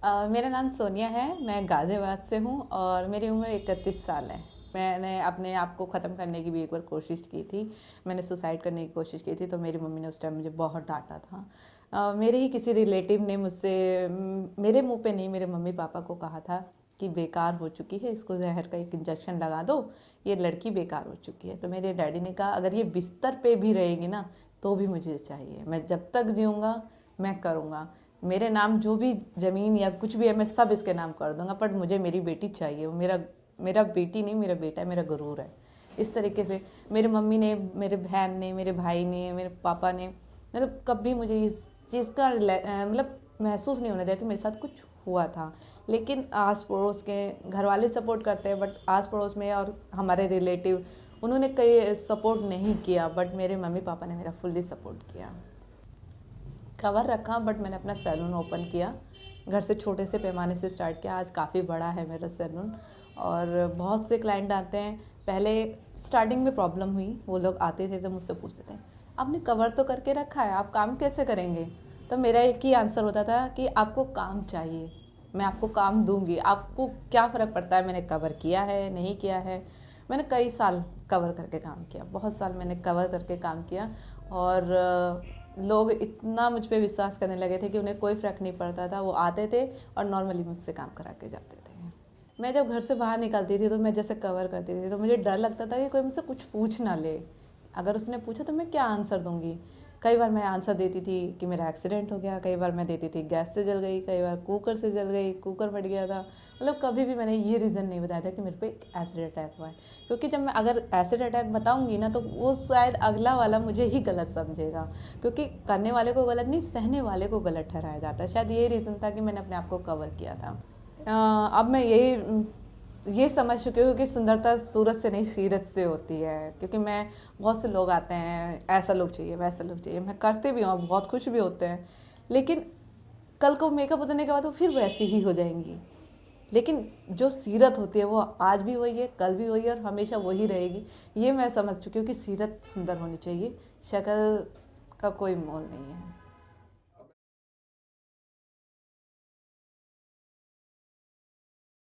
मेरा नाम सोनिया है। मैं गाज़ियाबाद से हूँ और मेरी उम्र 31 साल है। मैंने अपने आप को ख़त्म करने की भी एक बार कोशिश की थी। मैंने सुसाइड करने की कोशिश की थी, तो मेरी मम्मी ने उस टाइम मुझे बहुत डांटा था। मेरे ही किसी रिलेटिव ने मुझसे मेरे मुंह पे नहीं, मेरे मम्मी पापा को कहा था कि बेकार हो चुकी है, इसको जहर का एक इंजेक्शन लगा दो, ये लड़की बेकार हो चुकी है। तो मेरे डैडी ने कहा अगर ये बिस्तर पे भी रहेगी ना तो भी मुझे चाहिए, मैं जब तक जीऊँगा मैं करूँगा। मेरे नाम जो भी ज़मीन या कुछ भी है मैं सब इसके नाम कर दूंगा, पर मुझे मेरी बेटी चाहिए। वो मेरा मेरा बेटी नहीं, मेरा बेटा है, मेरा गुरूर है। इस तरीके से मेरे मम्मी ने, मेरे बहन ने, मेरे भाई ने, मेरे पापा ने, मतलब कभी मुझे इस चीज़ का मतलब महसूस नहीं होने दिया कि मेरे साथ कुछ हुआ था। लेकिन आस पड़ोस के घर वाले सपोर्ट करते हैं, बट आस पड़ोस में और हमारे रिलेटिव उन्होंने कई सपोर्ट नहीं किया, बट मेरे मम्मी पापा ने मेरा फुल्ली सपोर्ट किया। कवर रखा, बट मैंने अपना सैलून ओपन किया। घर से छोटे से पैमाने से स्टार्ट किया, आज काफ़ी बड़ा है मेरा सैलून और बहुत से क्लाइंट आते हैं। पहले स्टार्टिंग में प्रॉब्लम हुई, वो लोग आते थे तो मुझसे पूछते थे आपने कवर तो करके रखा है, आप काम कैसे करेंगे? तो मेरा एक ही आंसर होता था कि आपको काम चाहिए, मैं आपको काम दूंगी, आपको क्या फ़र्क पड़ता है मैंने कवर किया है नहीं किया है। मैंने कई साल कवर करके काम किया, बहुत साल मैंने कवर करके काम किया और लोग इतना मुझ पे विश्वास करने लगे थे कि उन्हें कोई फ़र्क नहीं पड़ता था। वो आते थे और नॉर्मली मुझसे काम करा के जाते थे। मैं जब घर से बाहर निकलती थी तो मैं जैसे कवर करती थी तो मुझे डर लगता था कि कोई मुझसे कुछ पूछ ना ले। अगर उसने पूछा तो मैं क्या आंसर दूंगी। कई बार मैं आंसर देती थी कि मेरा एक्सीडेंट हो गया, कई बार मैं देती थी गैस से जल गई, कई बार कुकर से जल गई, कुकर फट गया था। मतलब कभी भी मैंने ये रीज़न नहीं बताया था कि मेरे पे एक एसिड अटैक हुआ है, क्योंकि जब मैं अगर एसिड अटैक बताऊंगी ना तो वो शायद अगला वाला मुझे ही गलत समझेगा, क्योंकि करने वाले को गलत नहीं, सहने वाले को गलत ठहराया जाता है। शायद यही रीज़न था कि मैंने अपने आप को कवर किया था। अब मैं ये समझ चुकी हूँ कि सुंदरता सूरत से नहीं सीरत से होती है, क्योंकि मैं बहुत से लोग आते हैं ऐसा लोग चाहिए वैसा लोग चाहिए, मैं करते भी हूँ, बहुत खुश भी होते हैं, लेकिन कल को मेकअप उतरने के बाद वो फिर वैसी ही हो जाएंगी। लेकिन जो सीरत होती है वो आज भी वही है, कल भी वही है और हमेशा वही रहेगी। ये मैं समझ चुकी हूँ कि सीरत सुंदर होनी चाहिए, शक्ल का कोई मोल नहीं है।